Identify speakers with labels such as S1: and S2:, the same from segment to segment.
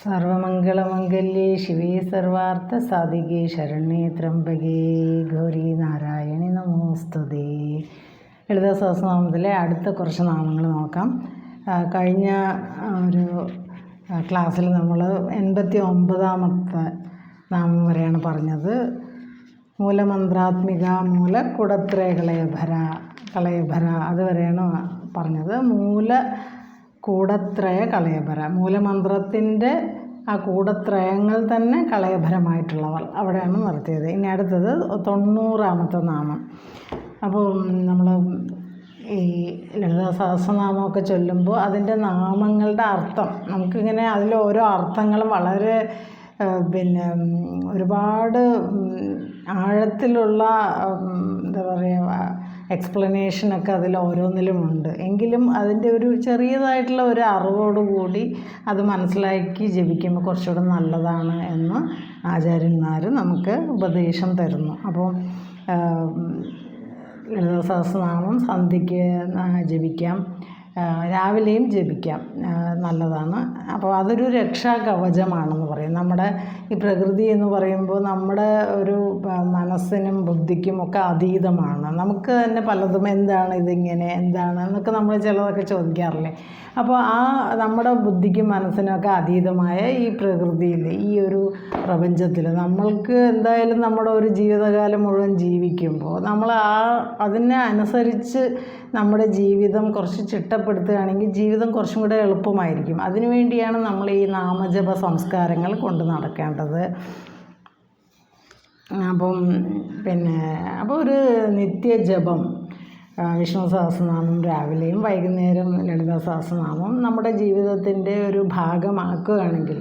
S1: സർവമംഗളമംഗല്യേ ശിവേ സർവാർത്ഥസാധികേ ശരണ്യേ ത്രംബകേ ഗൗരി നാരായണി നമോസ്തുതേ. ലളിതാ സഹസ്രനാമത്തിലെ അടുത്ത കുറച്ച് നാമങ്ങൾ നോക്കാം. കഴിഞ്ഞ ഒരു ക്ലാസ്സിൽ നമ്മൾ 89ാമത്തെ നാമം വരെയാണ് പറഞ്ഞത്. മൂലമന്ത്രാത്മിക മൂലകുടത്രയ കളയഭര അതുവരെയാണ് പറഞ്ഞത്. കൂടത്രയ കളയഭര, മൂലമന്ത്രത്തിൻ്റെ ആ കൂടത്രയങ്ങൾ തന്നെ കളയഭരമായിട്ടുള്ളവർ, അവിടെയാണ് നിർത്തിയത്. ഇനി അടുത്തത് 90ാമത്തെ നാമം. അപ്പോൾ നമ്മൾ ഈ ലളിതാ സഹസ്രനാമമൊക്കെ ചൊല്ലുമ്പോൾ അതിൻ്റെ നാമങ്ങളുടെ അർത്ഥം നമുക്കിങ്ങനെ അതിൽ ഓരോ അർത്ഥങ്ങളും വളരെ ഒരുപാട് ആഴത്തിലുള്ള എന്താ പറയുക എക്സ്പ്ലനേഷനൊക്കെ അതിൽ ഓരോന്നിലുമുണ്ട്. എങ്കിലും അതിൻ്റെ ഒരു ചെറിയതായിട്ടുള്ള ഒരു അറിവോടുകൂടി അത് മനസ്സിലാക്കി ജപിക്കുമ്പോൾ കുറച്ചുകൂടെ നല്ലതാണ് എന്ന് ആചാര്യന്മാർ നമുക്ക് ഉപദേശം തരുന്നു. അപ്പോൾ ലളിതാ സഹസ്രനാമം സന്ധ്യയ്ക്ക് ജപിക്കാം, രാവിലെയും ജപിക്കാം, നല്ലതാണ്. അപ്പോൾ അതൊരു രക്ഷാകവചമാണെന്ന് പറയും. നമ്മുടെ ഈ പ്രകൃതി എന്ന് പറയുമ്പോൾ നമ്മുടെ ഒരു മനസ്സിനും ബുദ്ധിക്കും ഒക്കെ അതീതമാണ്. നമുക്ക് തന്നെ പലതും എന്താണ് ഇതിങ്ങനെ എന്താണ് എന്നൊക്കെ നമ്മൾ ചിലതൊക്കെ ചോദിക്കാറില്ലേ. അപ്പോൾ നമ്മുടെ ബുദ്ധിക്കും മനസ്സിനൊക്കെ അതീതമായ ഈ പ്രകൃതിയിൽ, ഈ ഒരു പ്രപഞ്ചത്തിൽ നമ്മൾക്ക് എന്തായാലും നമ്മുടെ ഒരു ജീവിതകാലം മുഴുവൻ ജീവിക്കുമ്പോൾ നമ്മൾ അതിനെ അനുസരിച്ച് നമ്മുടെ ജീവിതം കുറച്ച് ചിട്ടപ്പെടുത്തുകയാണെങ്കിൽ ജീവിതം കുറച്ചും കൂടെ എളുപ്പമായിരിക്കും. അതിനുവേണ്ടിയാണ് നമ്മൾ ഈ നാമജപ സംസ്കാരങ്ങൾ കൊണ്ട് നടക്കേണ്ടത്. അപ്പോൾ ഒരു നിത്യജപം വിഷ്ണു സഹസ്രനാമം രാവിലെയും വൈകുന്നേരം ലളിതാ സഹസ്രനാമം നമ്മുടെ ജീവിതത്തിൻ്റെ ഒരു ഭാഗമാക്കുകയാണെങ്കിൽ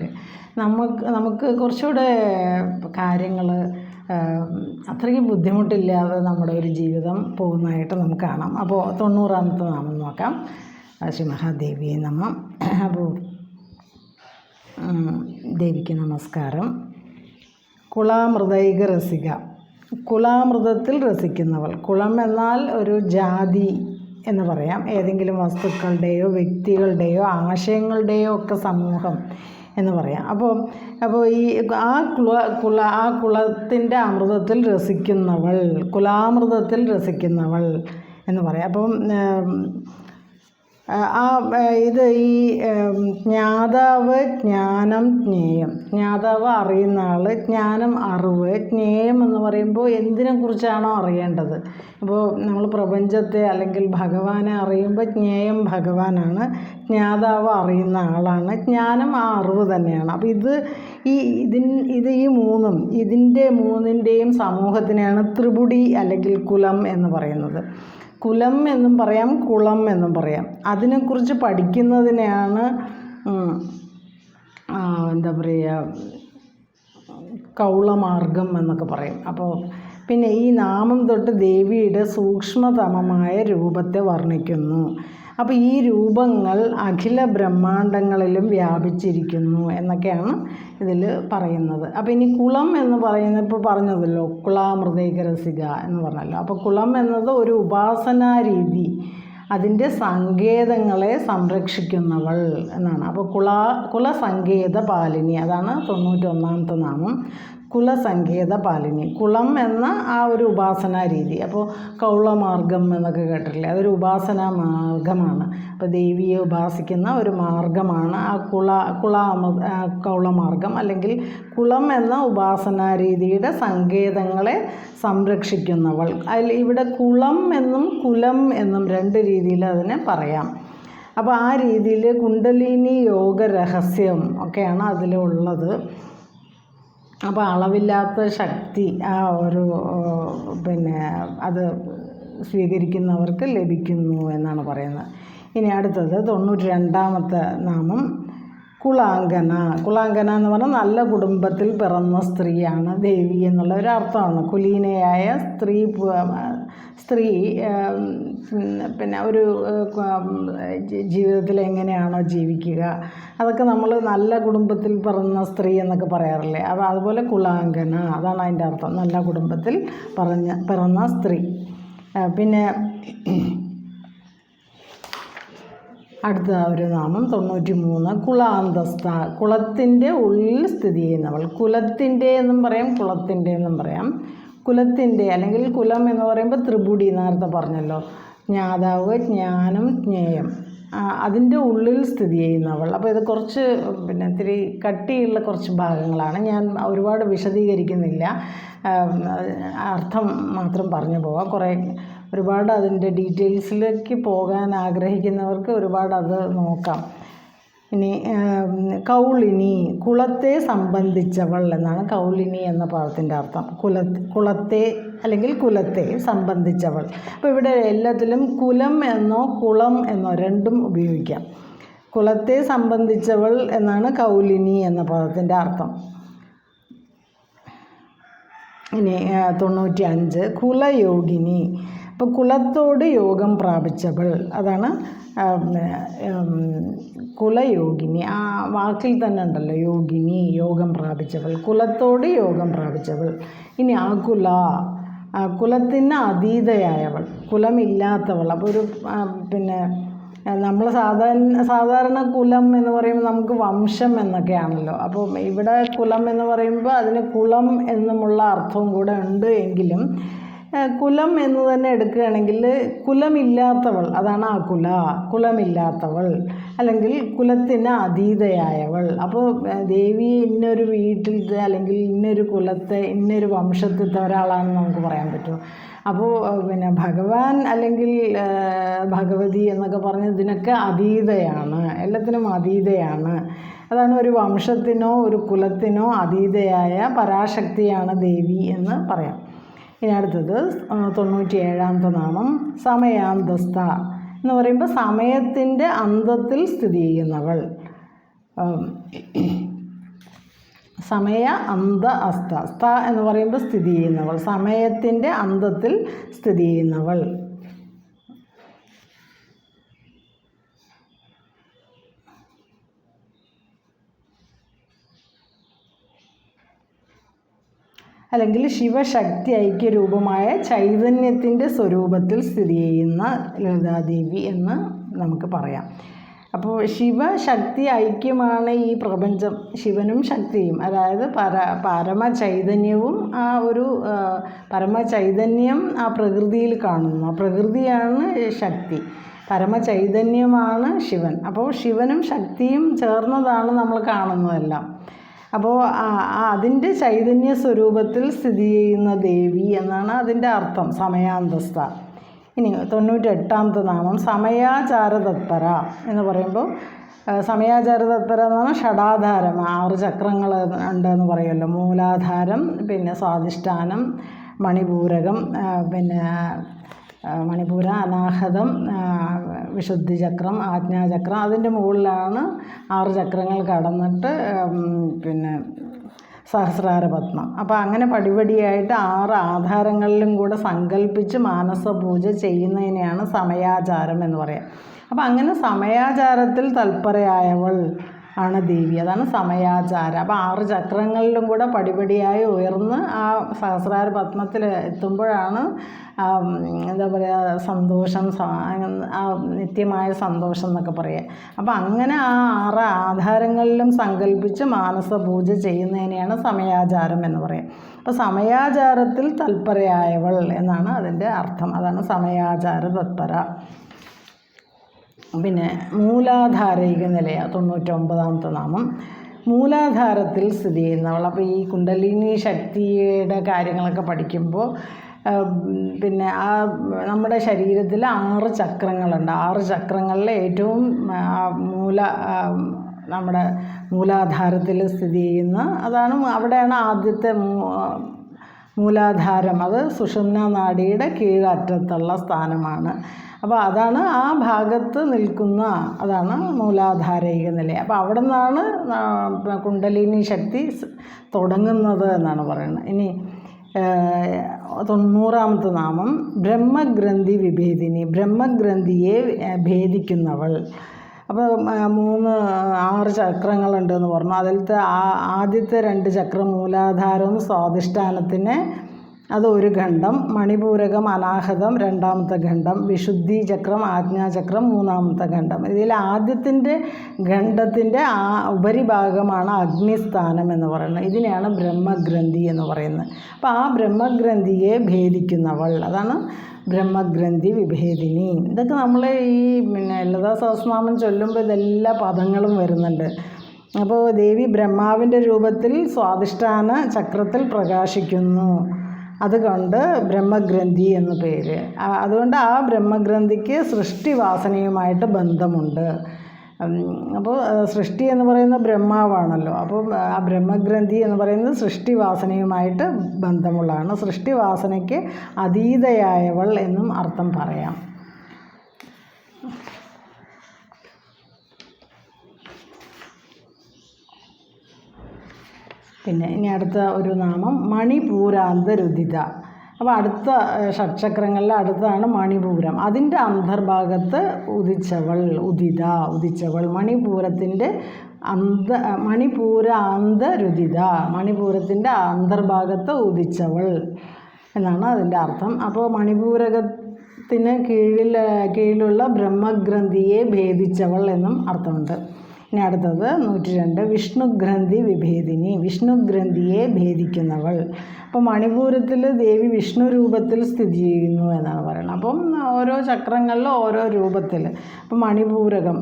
S1: നമുക്ക് കുറച്ചുകൂടെ കാര്യങ്ങൾ അത്രയ്ക്ക് ബുദ്ധിമുട്ടില്ലാതെ നമ്മുടെ ഒരു ജീവിതം പോകുന്നതായിട്ട് നമുക്ക് കാണാം. അപ്പോൾ 90ാമത്തെ നാമം നോക്കാം. ശ്രീ മഹാദേവിയെ നമഃ. അപ്പോൾ ദേവിക്ക് നമസ്കാരം. കുളാമൃതൈക രസിക, കുളാമൃതത്തിൽ രസിക്കുന്നവൾ. കുളം എന്നാൽ ഒരു ജാതി എന്ന് പറയാം. ഏതെങ്കിലും വസ്തുക്കളുടെയോ വ്യക്തികളുടെയോ ആശയങ്ങളുടെയോ ഒക്കെ സമൂഹം എന്ന് പറയാം. അപ്പോൾ ഈ ആ കുളത്തിൻ്റെ അമൃതത്തിൽ രസിക്കുന്നവൾ, കുലാമൃതത്തിൽ രസിക്കുന്നവൾ എന്ന് പറയാം. അപ്പം ഇത് ഈ ജ്ഞാതാവ്, ജ്ഞാനം, ജ്ഞേയം. ജ്ഞാതാവ് അറിയുന്ന ആൾ, ജ്ഞാനം അറിവ്, ജ്ഞേയം എന്ന് പറയുമ്പോൾ എന്തിനെക്കുറിച്ചാണോ അറിയേണ്ടത്. ഇപ്പോൾ നമ്മൾ പ്രപഞ്ചത്തെ അല്ലെങ്കിൽ ഭഗവാനെ അറിയുമ്പോൾ ജ്ഞേയം ഭഗവാനാണ്, ജ്ഞാതാവ് അറിയുന്ന ആളാണ്, ജ്ഞാനം ആ അറിവ് തന്നെയാണ്. അപ്പോൾ ഇതിൻ്റെ മൂന്നിൻ്റെയും സമൂഹത്തിനെയാണ് ത്രിപുടി അല്ലെങ്കിൽ കുലം എന്ന് പറയുന്നത്. കുലം എന്നും പറയാം, കുളം എന്നും പറയാം. അതിനെക്കുറിച്ച് പഠിക്കുന്നതിനെയാണ് എന്താ പറയുക, കൗളമാർഗം എന്നൊക്കെ പറയും. അപ്പോൾ പിന്നെ ഈ നാമം തൊട്ട് ദേവിയുടെ സൂക്ഷ്മതമമായ രൂപത്തെ വർണ്ണിക്കുന്നു. അപ്പോൾ ഈ രൂപങ്ങൾ അഖില ബ്രഹ്മാണ്ടങ്ങളിലും വ്യാപിച്ചിരിക്കുന്നു എന്നൊക്കെയാണ് ഇതിൽ പറയുന്നത്. അപ്പോൾ ഇനി കുളം എന്ന് പറയുന്നത് ഇപ്പോൾ പറഞ്ഞതല്ലോ, കുളാമൃതൈക രസിക എന്ന് പറഞ്ഞല്ലോ. അപ്പോൾ കുളം എന്നത് ഒരു ഉപാസനാ രീതി, അതിൻ്റെ സങ്കേതങ്ങളെ സംരക്ഷിക്കുന്നവൾ എന്നാണ്. അപ്പോൾ കുലസങ്കേത പാലിനി, അതാണ് 91ാമത്തെ നാമം. കുലസങ്കേത പാലിനി, കുളം എന്ന ആ ഒരു ഉപാസനാ രീതി. അപ്പോൾ കൗളമാർഗം എന്നൊക്കെ കേട്ടിട്ടില്ലേ, അതൊരു ഉപാസനാ മാർഗമാണ്. അപ്പോൾ ദേവിയെ ഉപാസിക്കുന്ന ഒരു മാർഗമാണ് ആ കൗളമാർഗം, അല്ലെങ്കിൽ കുളം എന്ന ഉപാസനാ രീതിയുടെ സങ്കേതങ്ങളെ സംരക്ഷിക്കുന്നവൾ. ഇവിടെ കുളം എന്നും കുലം എന്നും രണ്ട് രീതിയിൽ അതിനെ പറയാം. അപ്പോൾ ആ രീതിയിൽ കുണ്ടലിനി യോഗ രഹസ്യം ഒക്കെയാണ് അതിലുള്ളത്. അപ്പോൾ അളവില്ലാത്ത ശക്തി ആ ഒരു അത് സ്വീകരിക്കുന്നവർക്ക് ലഭിക്കുന്നു എന്നാണ് പറയുന്നത്. ഇനി അടുത്തത് 92ാമത്തെ നാമം കുളാങ്കന. കുളാങ്കന എന്ന് പറഞ്ഞാൽ നല്ല കുടുംബത്തിൽ പിറന്ന സ്ത്രീയാണ് ദേവി എന്നുള്ള ഒരു അർത്ഥമാണ്. കുലീനയായ സ്ത്രീ പിന്നെ ഒരു ജീവിതത്തിൽ എങ്ങനെയാണോ ജീവിക്കുക അതൊക്കെ നമ്മൾ നല്ല കുടുംബത്തിൽ പിറന്ന സ്ത്രീ എന്നൊക്കെ പറയാറില്ലേ. അപ്പോൾ അതുപോലെ കുളാങ്കന, അതാണ് അതിൻ്റെ അർത്ഥം, നല്ല കുടുംബത്തിൽ പിറന്ന സ്ത്രീ. പിന്നെ അടുത്ത ഒരു നാമം 93 കുളാന്തസ്ഥ, കുളത്തിൻ്റെ ഉള്ളിൽ സ്ഥിതി ചെയ്യുന്നവൾ. കുലത്തിൻ്റെ എന്നും പറയാം, കുളത്തിൻ്റെ എന്നും പറയാം. കുലത്തിൻ്റെ അല്ലെങ്കിൽ കുലം എന്ന് പറയുമ്പോൾ ത്രിപുടി, നേരത്തെ പറഞ്ഞല്ലോ, ജ്ഞാതാവ്, ജ്ഞാനം, ജ്ഞേയം, അതിൻ്റെ ഉള്ളിൽ സ്ഥിതി ചെയ്യുന്നവൾ. അപ്പോൾ ഇത് കുറച്ച് ഇത്തിരി കട്ടിയുള്ള കുറച്ച് ഭാഗങ്ങളാണ്. ഞാൻ ഒരുപാട് വിശദീകരിക്കുന്നില്ല, അർത്ഥം മാത്രം പറഞ്ഞു പോവാം. ഒരുപാട് അതിൻ്റെ ഡീറ്റെയിൽസിലേക്ക് പോകാൻ ആഗ്രഹിക്കുന്നവർക്ക് ഒരുപാട് അത് നോക്കാം. ഇനി കൗളിനി, കുളത്തെ സംബന്ധിച്ചവൾ എന്നാണ് കൗളിനി എന്ന പദത്തിൻ്റെ അർത്ഥം. കുളത്തെ അല്ലെങ്കിൽ കുലത്തെ സംബന്ധിച്ചവൾ. അപ്പോൾ ഇവിടെ എല്ലാത്തിലും കുലം എന്നോ കുളം എന്നോ രണ്ടും ഉപയോഗിക്കാം. കുലത്തെ സംബന്ധിച്ചവൾ എന്നാണ് കൗലിനി എന്ന പദത്തിൻ്റെ അർത്ഥം. ഇനി 95 കുലയോഗിനി. അപ്പോൾ കുലത്തോട് യോഗം പ്രാപിച്ചവൾ, അതാണ് കുലയോഗിനി. ആ വാക്കിൽ തന്നെ ഉണ്ടല്ലോ യോഗിനി, യോഗം പ്രാപിച്ചവൾ, കുലത്തോട് യോഗം പ്രാപിച്ചവൾ. ഇനി അകുല, കുലത്തിന് അതീതയായവൾ, കുലമില്ലാത്തവൾ. അപ്പോൾ ഒരു നമ്മൾ സാധാരണ കുലം എന്ന് പറയുമ്പോൾ നമുക്ക് വംശം എന്നൊക്കെയാണല്ലോ. അപ്പോൾ ഇവിടെ കുലം എന്ന് പറയുമ്പോൾ അതിന് കുളം എന്നുമുള്ള അർത്ഥവും കൂടെ ഉണ്ട്. എങ്കിലും കുലം എന്ന് തന്നെ എടുക്കുകയാണെങ്കിൽ കുലമില്ലാത്തവൾ, അതാണ് ആ കുലമില്ലാത്തവൾ അല്ലെങ്കിൽ കുലത്തിന് അതീതയായവൾ. അപ്പോൾ ദേവി ഇന്നൊരു വീട്ടിലത്തെ അല്ലെങ്കിൽ ഇന്നൊരു കുലത്തെ ഇന്നൊരു വംശത്തിലത്തെ ഒരാളാണെന്ന് നമുക്ക് പറയാൻ പറ്റും. അപ്പോൾ ഭഗവാൻ അല്ലെങ്കിൽ ഭഗവതി എന്നൊക്കെ പറഞ്ഞ് ഇതിനൊക്കെ അതീതയാണ്, എല്ലാത്തിനും അതീതയാണ്. അതാണ് ഒരു വംശത്തിനോ ഒരു കുലത്തിനോ അതീതയായ പരാശക്തിയാണ് ദേവി എന്ന് പറയാം. ഇനി അടുത്തത് 97 നാമം സമയാന്തസ്ഥ എന്ന് പറയുമ്പോൾ സമയത്തിൻ്റെ അന്തത്തിൽ സ്ഥിതി ചെയ്യുന്നവൾ. സമയ അന്ത അസ്ഥ, സ്ഥ എന്ന് പറയുമ്പോൾ സ്ഥിതി ചെയ്യുന്നവൾ, സമയത്തിൻ്റെ അന്തത്തിൽ സ്ഥിതി ചെയ്യുന്നവൾ. അല്ലെങ്കിൽ ശിവശക്തി ഐക്യരൂപമായ ചൈതന്യത്തിൻ്റെ സ്വരൂപത്തിൽ സ്ഥിതി ചെയ്യുന്ന ലളിതാദേവി എന്ന് നമുക്ക് പറയാം. അപ്പോൾ ശിവശക്തി ഐക്യമാണ് ഈ പ്രപഞ്ചം. ശിവനും ശക്തിയും, അതായത് പരമചൈതന്യവും ആ ഒരു പരമചൈതന്യം ആ പ്രകൃതിയിൽ കാണുന്നു. ആ പ്രകൃതിയാണ് ശക്തി, പരമചൈതന്യമാണ് ശിവൻ. അപ്പോൾ ശിവനും ശക്തിയും ചേർന്നതാണ് നമ്മൾ കാണുന്നതെല്ലാം. അപ്പോൾ അതിൻ്റെ ചൈതന്യ സ്വരൂപത്തിൽ സ്ഥിതി ചെയ്യുന്ന ദേവി എന്നാണ് അതിൻ്റെ അർത്ഥം, സമയാന്തസ്ഥ. ഇനി 98 നാമം സമയാചാരതത്പര എന്ന് പറയുമ്പോൾ സമയാചാരതത്പര എന്ന് പറഞ്ഞാൽ ഷഡാധാരം, 6 ചക്രങ്ങൾ ഉണ്ടെന്ന് പറയുമല്ലോ. മൂലാധാരം, പിന്നെ സ്വാധിഷ്ഠാനം, മണിപൂരകം, മണിപൂര, അനാഹതം, വിശുദ്ധി ചക്രം, ആജ്ഞാചക്രം. അതിൻ്റെ മുകളിലാണ് 6 ചക്രങ്ങൾ കടന്നിട്ട് സഹസ്രാരപത്മം. അപ്പോൾ അങ്ങനെ പടിപടിയായിട്ട് 6 ആധാരങ്ങളിലും കൂടെ സങ്കല്പിച്ച് മാനസപൂജ ചെയ്യുന്നതിനെയാണ് സമയാചാരം എന്ന് പറയുക. അപ്പോൾ അങ്ങനെ സമയാചാരത്തിൽ തൽപരയായവൾ ആണ് ദേവി, അതാണ് സമയാചാരം. അപ്പോൾ 6 ചക്രങ്ങളിലും കൂടെ പടിപടിയായി ഉയർന്ന് ആ സഹസ്രാര പത്മത്തിൽ എത്തുമ്പോഴാണ് എന്താ പറയുക, സന്തോഷം, ആ നിത്യമായ സന്തോഷം എന്നൊക്കെ പറയുക. അപ്പോൾ അങ്ങനെ ആ 6 ആധാരങ്ങളിലും സങ്കല്പിച്ച് മാനസപൂജ ചെയ്യുന്നതിനെയാണ് സമയാചാരം എന്ന് പറയുക. അപ്പോൾ സമയാചാരത്തിൽ തൽപരയായവൾ എന്നാണ് അതിൻ്റെ അർത്ഥം, അതാണ് സമയാചാര തത്പര. പിന്നെ മൂലാധാരൈക നിലയ 99 നാമം മൂലാധാരത്തിൽ സ്ഥിതി ചെയ്യുന്നവൾ. അപ്പോൾ ഈ കുണ്ടലിനി ശക്തിയുടെ കാര്യങ്ങളൊക്കെ പഠിക്കുമ്പോൾ നമ്മുടെ ശരീരത്തിൽ 6 ചക്രങ്ങളുണ്ട്. 6 ചക്രങ്ങളിൽ ഏറ്റവും നമ്മുടെ മൂലാധാരത്തിൽ സ്ഥിതി ചെയ്യുന്ന അവിടെയാണ് ആദ്യത്തെ മൂലാധാരം. അത് സുഷുമ്നാ നാഡിയുടെ കീഴറ്റത്തുള്ള സ്ഥാനമാണ്. അപ്പോൾ അതാണ് ആ ഭാഗത്ത് നിൽക്കുന്ന, അതാണ് മൂലാധാരൈക നില. അപ്പോൾ അവിടെ നിന്നാണ് കുണ്ടലിനി ശക്തി തുടങ്ങുന്നത് എന്നാണ് പറയുന്നത്. ഇനി 90 നാമം ബ്രഹ്മഗ്രന്ഥി വിഭേദിനി, ബ്രഹ്മഗ്രന്ഥിയെ ഭേദിക്കുന്നവൾ. അപ്പോൾ 6 ചക്രങ്ങളുണ്ടെന്ന് പറഞ്ഞു. അതിലത്തെ ആദ്യത്തെ 2 ചക്രം മൂലാധാരവും സ്വാധിഷ്ഠാനത്തിനെ അത് ഒരു ഖണ്ഡം. മണിപൂരകം അനാഹതം രണ്ടാമത്തെ ഖണ്ഡം. വിശുദ്ധി ചക്രം ആജ്ഞാചക്രം മൂന്നാമത്തെ ഖണ്ഡം. ഇതിൽ ആദ്യത്തിൻ്റെ ഖണ്ഡത്തിൻ്റെ ഉപരിഭാഗമാണ് അഗ്നിസ്ഥാനം എന്ന് പറയുന്നത്. ഇതിനെയാണ് ബ്രഹ്മഗ്രന്ഥി എന്ന് പറയുന്നത്. അപ്പോൾ ആ ബ്രഹ്മഗ്രന്ഥിയെ ഭേദിക്കുന്നവൾ, അതാണ് ബ്രഹ്മഗ്രന്ഥി വിഭേദിനി. ഇതൊക്കെ നമ്മൾ ഈ ലളിതാ സഹസ്രനാമം ചൊല്ലുമ്പോൾ ഇതെല്ലാ പദങ്ങളും വരുന്നുണ്ട്. അപ്പോൾ ദേവി ബ്രഹ്മാവിൻ്റെ രൂപത്തിൽ സ്വാധിഷ്ഠാന ചക്രത്തിൽ പ്രകാശിക്കുന്നു. അതുകൊണ്ട് ബ്രഹ്മഗ്രന്ഥി എന്നു പേര്. അതുകൊണ്ട് ആ ബ്രഹ്മഗ്രന്ഥിക്ക് സൃഷ്ടിവാസനയുമായിട്ട് ബന്ധമുണ്ട്. അപ്പോൾ സൃഷ്ടി എന്ന് പറയുന്നത് ബ്രഹ്മാവാണല്ലോ. അപ്പോൾ ആ ബ്രഹ്മഗ്രന്ഥി എന്ന് പറയുന്നത് സൃഷ്ടിവാസനയുമായിട്ട് ബന്ധമുള്ളതാണ്. സൃഷ്ടിവാസനയ്ക്ക് അതീതയായവൾ എന്നും അർത്ഥം പറയാം. പിന്നെ ഇനി അടുത്ത ഒരു നാമം മണിപൂരാന്തരുദിത. അപ്പോൾ അടുത്ത ഷഡ്ചക്രങ്ങളിൽ അടുത്താണ് മണിപൂരം. അതിൻ്റെ അന്തർഭാഗത്ത് ഉദിച്ചവൾ, ഉദിച്ചവൾ. മണിപൂരത്തിൻ്റെ മണിപൂരാന്തരുദിത, മണിപൂരത്തിൻ്റെ അന്തർഭാഗത്ത് ഉദിച്ചവൾ എന്നാണ് അതിൻ്റെ അർത്ഥം. അപ്പോൾ മണിപൂരകത്തിന് കീഴിലുള്ള ബ്രഹ്മഗ്രന്ഥിയെ ഭേദിച്ചവൾ എന്നും അർത്ഥമുണ്ട്. ഇനി അടുത്തത് 102 വിഷ്ണുഗ്രന്ഥി വിഭേദിനി, വിഷ്ണുഗ്രന്ഥിയെ ഭേദിക്കുന്നവൾ. അപ്പോൾ മണിപൂരത്തിൽ ദേവി വിഷ്ണു രൂപത്തിൽ സ്ഥിതി ചെയ്യുന്നു എന്നാണ് പറയുന്നത്. അപ്പം ഓരോ ചക്രങ്ങളിലും ഓരോ രൂപത്തിൽ. അപ്പം മണിപൂരകം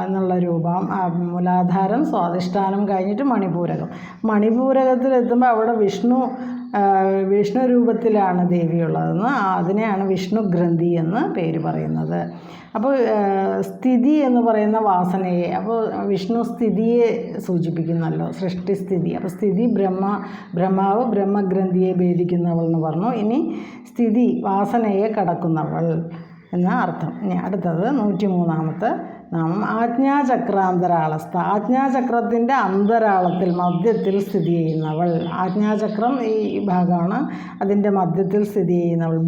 S1: എന്നുള്ള രൂപം, മൂലാധാരം സ്വാധിഷ്ഠാനം കഴിഞ്ഞിട്ട് മണിപൂരകം. മണിപൂരകത്തിലെത്തുമ്പോൾ അവിടെ വിഷ്ണു രൂപത്തിലാണ് ദേവിയുള്ളതെന്ന്, അതിനെയാണ് വിഷ്ണുഗ്രന്ഥി എന്ന് പേര് പറയുന്നത്. അപ്പോൾ സ്ഥിതി എന്ന് പറയുന്ന വാസനയെ, അപ്പോൾ വിഷ്ണു സ്ഥിതിയെ സൂചിപ്പിക്കുന്നല്ലോ, സൃഷ്ടിസ്ഥിതി. അപ്പോൾ സ്ഥിതി ബ്രഹ്മാവ് ബ്രഹ്മഗ്രന്ഥിയെ ഭേദിക്കുന്നവൾ എന്ന് പറഞ്ഞു. ഇനി സ്ഥിതി വാസനയെ കടക്കുന്നവൾ എന്ന അർത്ഥം. ഇനി അടുത്തത് 103 നാമം ആജ്ഞാചക്രാന്തരാളസ്ഥ. ആജ്ഞാചക്രത്തിൻ്റെ അന്തരാളത്തിൽ മധ്യത്തിൽ സ്ഥിതി ചെയ്യുന്നവൾ. ആജ്ഞാചക്രം ഈ ഭാഗമാണ്, അതിൻ്റെ മധ്യത്തിൽ സ്ഥിതി ചെയ്യുന്നവൾ.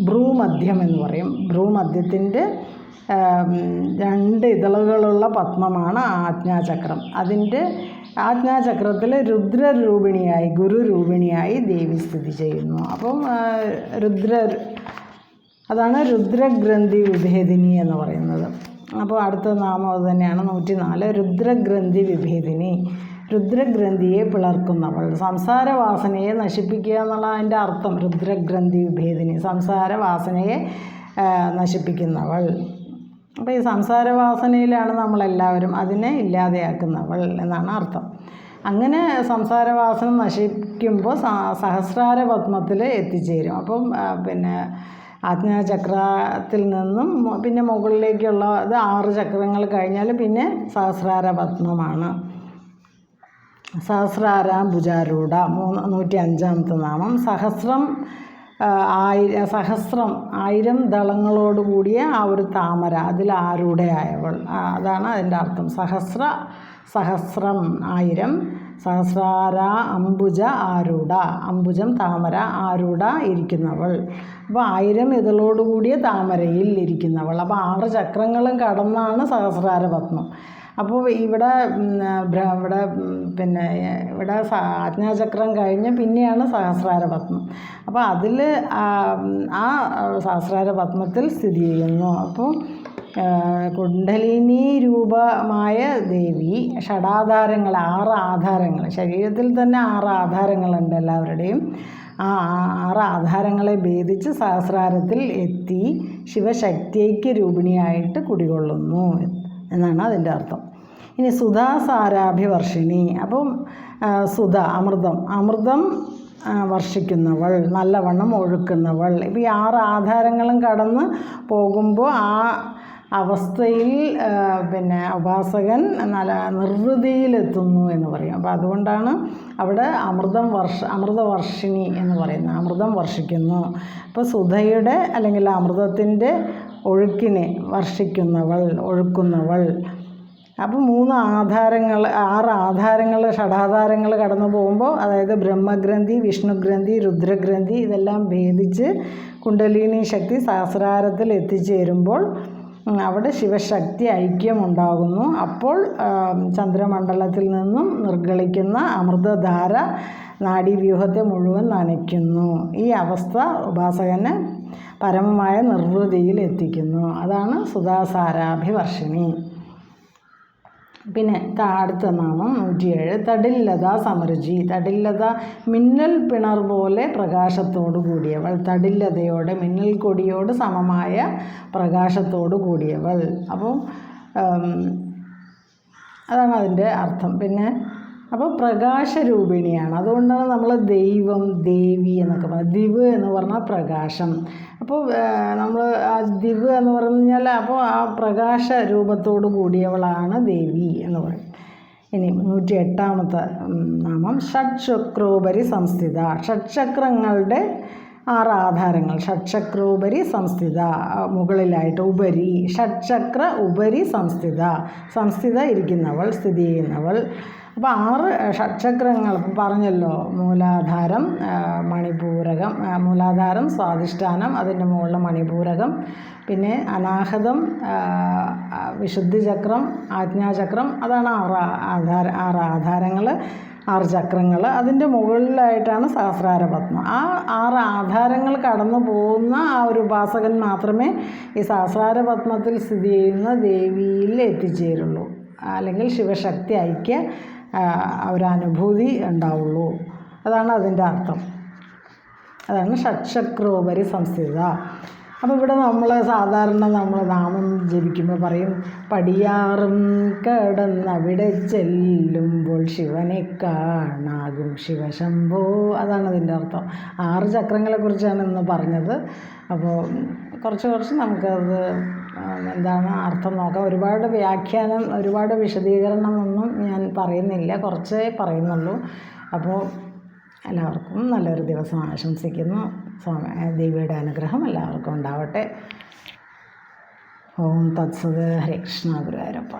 S1: ഭ്രൂമധ്യം എന്ന് പറയും. ഭ്രൂമധ്യത്തിൻ്റെ 2 ഇതളുകളുള്ള പത്മമാണ് ആജ്ഞാചക്രം. അതിൻ്റെ ആജ്ഞാചക്രത്തിൽ രുദ്രരൂപിണിയായി, ഗുരുരൂപിണിയായി ദേവി സ്ഥിതി ചെയ്യുന്നു. അപ്പം അതാണ് രുദ്രഗ്രന്ഥി വിഭേദിനി എന്ന് പറയുന്നത്. അപ്പോൾ അടുത്ത നാമം അത് തന്നെയാണ് 104 രുദ്രഗ്രന്ഥി വിഭേദിനി. രുദ്രഗ്രന്ഥിയെ പിളർക്കുന്നവൾ, സംസാരവാസനയെ നശിപ്പിക്കുക എന്നുള്ള അതിൻ്റെ അർത്ഥം. രുദ്രഗ്രന്ഥി വിഭേദിനി, സംസാരവാസനയെ നശിപ്പിക്കുന്നവൾ. അപ്പോൾ ഈ സംസാരവാസനയിലാണ് നമ്മളെല്ലാവരും, അതിനെ ഇല്ലാതെയാക്കുന്നവൾ എന്നാണ് അർത്ഥം. അങ്ങനെ സംസാരവാസന നശിക്കുമ്പോൾ സഹസ്രാര പത്മത്തിൽ എത്തിച്ചേരും. അപ്പം പിന്നെ ആജ്ഞാചക്രത്തിൽ നിന്നും പിന്നെ മുകളിലേക്കുള്ള 6 ചക്രങ്ങൾ കഴിഞ്ഞാൽ പിന്നെ സഹസ്രാര പത്മമാണ്. സഹസ്രാരാംബുജാരൂഢ 105 നാമം. സഹസ്രം 1000 ദളങ്ങളോടുകൂടിയ ആ ഒരു താമര, അതിൽ ആരൂഢയായവൾ, അതാണ് അതിൻ്റെ അർത്ഥം. സഹസ്രം 1000, സഹസ്രാര അംബുജ ആരൂഢ, അംബുജം താമര, ആരൂഢ ഇരിക്കുന്നവൾ. അപ്പോൾ 1000 ഇതളോടുകൂടിയ താമരയിൽ ഇരിക്കുന്നവൾ. അപ്പോൾ 6 ചക്രങ്ങളും കടന്നാണ് സഹസ്രാര പത്മം. അപ്പോൾ ഇവിടെ ആജ്ഞാചക്രം കഴിഞ്ഞ് പിന്നെയാണ് സഹസ്രാര പത്മം. അപ്പോൾ അതിൽ ആ സഹസ്രാര പത്മത്തിൽ സ്ഥിതി ചെയ്യുന്നു. അപ്പോൾ കുണ്ഡലിനി രൂപമായ ദേവി ഷഡാധാരങ്ങൾ, 6 ആധാരങ്ങൾ, ശരീരത്തിൽ തന്നെ 6 ആധാരങ്ങളുണ്ട് എല്ലാവരുടെയും. ആ 6 ആധാരങ്ങളെ ഭേദിച്ച് സഹസ്രാരത്തിൽ എത്തി ശിവശക്തിക്ക് രൂപിണിയായിട്ട് കുടികൊള്ളുന്നു എന്നാണ് അതിൻ്റെ അർത്ഥം. ഇനി സുധാസാരാഭിവർഷിണി. അപ്പം സുധ, അമൃതം വർഷിക്കുന്നവൾ, നല്ലവണ്ണം ഒഴുക്കുന്നവൾ. ഇപ്പോൾ ഈ 6 ആധാരങ്ങളും കടന്ന് പോകുമ്പോൾ ആ അവസ്ഥയിൽ ഉപാസകൻ നല്ല നിർവൃതിയിലെത്തുന്നു എന്ന് പറയും. അപ്പോൾ അതുകൊണ്ടാണ് അവിടെ അമൃതവർഷിണി എന്ന് പറയുന്നത്. അമൃതം വർഷിക്കുന്നു. അപ്പോൾ സുധയുടെ അല്ലെങ്കിൽ അമൃതത്തിൻ്റെ ഒഴുക്കിനെ ഒഴുക്കുന്നവൾ. അപ്പോൾ 6 ആധാരങ്ങൾ ഷഡാധാരങ്ങൾ കടന്നു പോകുമ്പോൾ, അതായത് ബ്രഹ്മഗ്രന്ഥി, വിഷ്ണുഗ്രന്ഥി, രുദ്രഗ്രന്ഥി ഇതെല്ലാം ഭേദിച്ച് കുണ്ഡലിനി ശക്തി സഹസ്രാരത്തിൽ എത്തിച്ചേരുമ്പോൾ അവിടെ ശിവശക്തി ഐക്യമുണ്ടാകുന്നു. അപ്പോൾ ചന്ദ്രമണ്ഡലത്തിൽ നിന്നും നിർഗളിക്കുന്ന അമൃതധാര നാഡീവ്യൂഹത്തെ മുഴുവൻ നനയ്ക്കുന്നു. ഈ അവസ്ഥ ഉപാസകനെ പരമമായ നിർവൃതിയിൽ എത്തിക്കുന്നു. അതാണ് സുധാസാരാഭിവർഷിണി. പിന്നെ അടുത്ത നാമം 107 തടില്ലത സമരുചി. തടില്ലത മിന്നൽ പിണർ പോലെ പ്രകാശത്തോടു കൂടിയവൾ. തടില്ലതയോടെ മിന്നൽ കൊടിയോട് സമമായ പ്രകാശത്തോടു കൂടിയവൾ. അപ്പോൾ അതാണ് അതിൻ്റെ അർത്ഥം. പിന്നെ അപ്പോൾ പ്രകാശരൂപിണിയാണ്. അതുകൊണ്ടാണ് നമ്മൾ ദൈവം, ദേവി എന്നൊക്കെ പറയുന്നത്. ദിവ് എന്ന് പറഞ്ഞാൽ പ്രകാശം. അപ്പോൾ നമ്മൾ ആ ദിവ് എന്ന് പറഞ്ഞാൽ അപ്പോൾ ആ പ്രകാശ രൂപത്തോടു കൂടിയവളാണ് ദേവി എന്ന് പറയും. ഇനി 108ാമത്തെ നാമം ഷഡ്ചക്രോപരി സംസ്ഥിത. ഷഡ്ചക്രങ്ങളുടെ 6 ആധാരങ്ങൾ. ഷഡ്ചക്രോപരി സംസ്ഥിത, മുകളിലായിട്ട്. ഉപരി ഷഡ്ചക്ര ഉപരി സംസ്ഥിത, സംസ്ഥിത ഇരിക്കുന്നവൾ, സ്ഥിതി ചെയ്യുന്നവൾ. അപ്പോൾ 6 ഷഡ്ചക്രങ്ങൾ പറഞ്ഞല്ലോ. മൂലാധാരം, മണിപൂരകം, മൂലാധാരം, സ്വാധിഷ്ഠാനം, അതിൻ്റെ മുകളിൽ മണിപൂരകം, പിന്നെ അനാഹതം, വിശുദ്ധിചക്രം, ആജ്ഞാചക്രം. അതാണ് 6 ആധാരങ്ങൾ, 6 ചക്രങ്ങൾ. അതിൻ്റെ മുകളിലായിട്ടാണ് സഹസ്രാരപത്മം. ആ 6 ആധാരങ്ങൾ കടന്നു പോകുന്ന ആ ഒരു ഉപാസകൻ മാത്രമേ ഈ സഹസ്രാരപത്മത്തിൽ സ്ഥിതി ചെയ്യുന്ന ദേവിയിൽ എത്തിച്ചേരുള്ളൂ, അല്ലെങ്കിൽ ശിവശക്തി ഐക്യ ഒരനുഭൂതി ഉണ്ടാവുള്ളൂ. അതാണ് അതിൻ്റെ അർത്ഥം. അതാണ് ഷഡ്ചക്രോപരി സംസ്ഥിത. അപ്പോൾ ഇവിടെ നമ്മൾ സാധാരണ നമ്മൾ നാമം ജപിക്കുമ്പോൾ പറയും പടിയാറും കടന്നവിടെ ചെല്ലുമ്പോൾ ശിവനെ കാണാകും ശിവശംഭോ. അതാണ് അതിൻ്റെ അർത്ഥം. 6 ചക്രങ്ങളെക്കുറിച്ചാണ് ഇന്ന് പറഞ്ഞത്. അപ്പോൾ കുറച്ച് നമുക്കത് എന്താണ് അർത്ഥം നോക്കാം. ഒരുപാട് വ്യാഖ്യാനം, ഒരുപാട് വിശദീകരണമൊന്നും ഞാൻ പറയുന്നില്ല, കുറച്ചേ പറയുന്നുള്ളൂ. അപ്പോൾ എല്ലാവർക്കും നല്ലൊരു ദിവസം ആശംസിക്കുന്നു. ദേവിയുടെ അനുഗ്രഹം എല്ലാവർക്കും ഉണ്ടാവട്ടെ. ഓം തത്സത്. ഹരേ കൃഷ്ണ. ഗുരുവായൂരപ്പ.